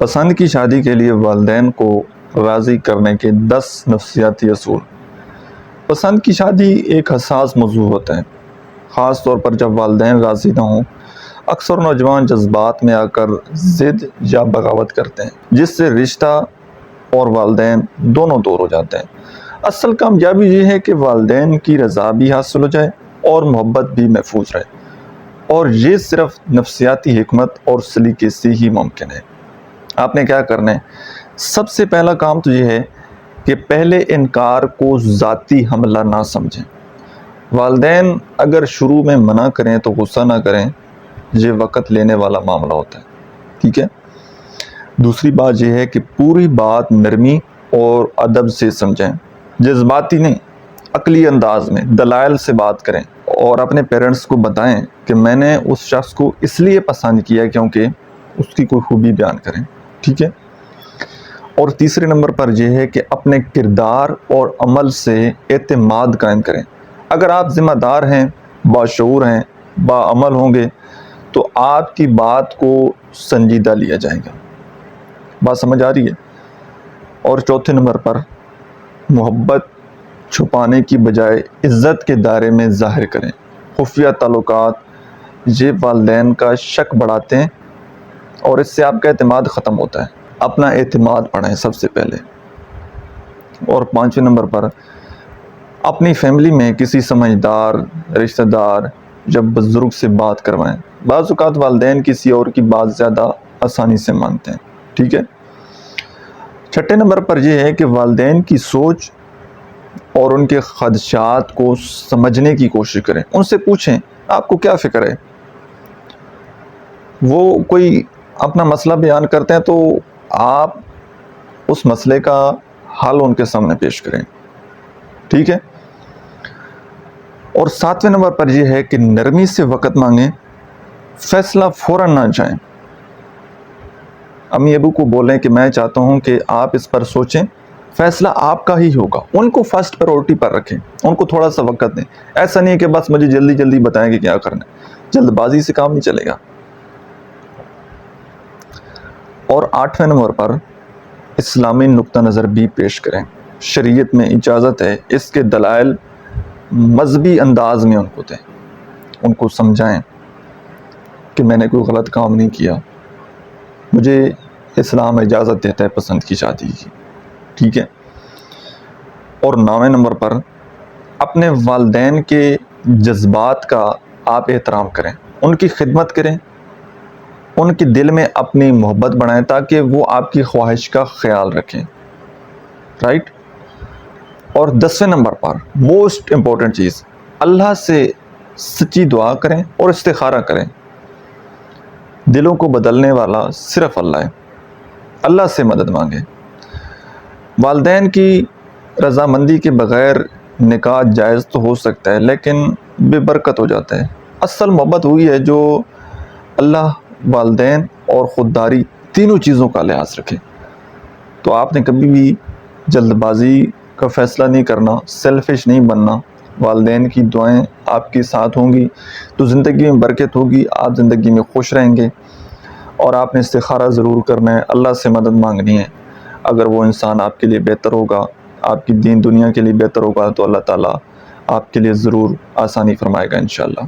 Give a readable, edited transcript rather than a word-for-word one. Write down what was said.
پسند کی شادی کے لیے والدین کو راضی کرنے کے 10 نفسیاتی اصول۔ پسند کی شادی ایک حساس موضوع ہوتا ہے، خاص طور پر جب والدین راضی نہ ہوں۔ اکثر نوجوان جذبات میں آ کر ضد یا بغاوت کرتے ہیں، جس سے رشتہ اور والدین دونوں دور ہو جاتے ہیں۔ اصل کامیابی یہ ہے کہ والدین کی رضا بھی حاصل ہو جائے اور محبت بھی محفوظ رہے، اور یہ صرف نفسیاتی حکمت اور سلیقے سے ہی ممکن ہے۔ آپ نے کیا کرنا ہے؟ سب سے پہلا کام تو یہ ہے کہ پہلے انکار کو ذاتی حملہ نہ سمجھیں۔ والدین اگر شروع میں منع کریں تو غصہ نہ کریں، یہ وقت لینے والا معاملہ ہوتا ہے، ٹھیک ہے؟ دوسری بات یہ ہے کہ پوری بات نرمی اور ادب سے سمجھیں، جذباتی نہیں، عقلی انداز میں دلائل سے بات کریں، اور اپنے پیرنٹس کو بتائیں کہ میں نے اس شخص کو اس لیے پسند کیا کیونکہ اس کی کوئی خوبی بیان کریں، ٹھیک ہے؟ اور تیسرے نمبر پر یہ ہے کہ اپنے کردار اور عمل سے اعتماد قائم کریں۔ اگر آپ ذمہ دار ہیں، باشعور ہیں، باعمل ہوں گے تو آپ کی بات کو سنجیدہ لیا جائے گا۔ بات سمجھ آ رہی ہے؟ اور چوتھے نمبر پر محبت چھپانے کی بجائے عزت کے دائرے میں ظاہر کریں۔ خفیہ تعلقات یہ والدین کا شک بڑھاتے ہیں اور اس سے آپ کا اعتماد ختم ہوتا ہے۔ اپنا اعتماد بڑھائیں سب سے پہلے۔ اور پانچویں نمبر پر اپنی فیملی میں کسی سمجھدار رشتہ دار یا بزرگ سے بات کروائیں۔ بعض اوقات والدین کسی اور کی بات زیادہ آسانی سے مانتے ہیں، ٹھیک ہے؟ چھٹے نمبر پر یہ ہے کہ والدین کی سوچ اور ان کے خدشات کو سمجھنے کی کوشش کریں۔ ان سے پوچھیں آپ کو کیا فکر ہے۔ وہ کوئی اپنا مسئلہ بیان کرتے ہیں تو آپ اس مسئلے کا حل ان کے سامنے پیش کریں، ٹھیک ہے؟ اور ساتویں نمبر پر یہ ہے کہ نرمی سے وقت مانگیں، فیصلہ فوراً نہ جائیں۔ امی ابو کو بولیں کہ میں چاہتا ہوں کہ آپ اس پر سوچیں، فیصلہ آپ کا ہی ہوگا۔ ان کو فرسٹ پرائورٹی پر رکھیں، ان کو تھوڑا سا وقت دیں۔ ایسا نہیں کہ بس مجھے جلدی جلدی بتائیں کہ کیا کرنا ہے، جلد بازی سے کام نہیں چلے گا۔ اور آٹھویں نمبر پر اسلامی نقطہ نظر بھی پیش کریں۔ شریعت میں اجازت ہے، اس کے دلائل مذہبی انداز میں ان کو دیں، ان کو سمجھائیں کہ میں نے کوئی غلط کام نہیں کیا، مجھے اسلام اجازت دیتا ہے پسند کی شادی کی، ٹھیک ہے؟ اور 9ویں نمبر پر اپنے والدین کے جذبات کا آپ احترام کریں، ان کی خدمت کریں، ان کے دل میں اپنی محبت بڑھائیں تاکہ وہ آپ کی خواہش کا خیال رکھیں، رائٹ؟ اور 10ویں نمبر پر موسٹ امپورٹنٹ چیز، اللہ سے سچی دعا کریں اور استخارہ کریں۔ دلوں کو بدلنے والا صرف اللہ ہے، اللہ سے مدد مانگیں۔ والدین کی رضامندی کے بغیر نکاح جائز تو ہو سکتا ہے لیکن بے برکت ہو جاتا ہے۔ اصل محبت وہی ہے جو اللہ، والدین اور خودداری تینوں چیزوں کا لحاظ رکھے۔ تو آپ نے کبھی بھی جلد بازی کا فیصلہ نہیں کرنا، سیلفش نہیں بننا۔ والدین کی دعائیں آپ کے ساتھ ہوں گی تو زندگی میں برکت ہوگی، آپ زندگی میں خوش رہیں گے۔ اور آپ نے استخارہ ضرور کرنا ہے، اللہ سے مدد مانگنی ہے۔ اگر وہ انسان آپ کے لیے بہتر ہوگا، آپ کی دین دنیا کے لیے بہتر ہوگا تو اللہ تعالیٰ آپ کے لیے ضرور آسانی فرمائے گا انشاءاللہ۔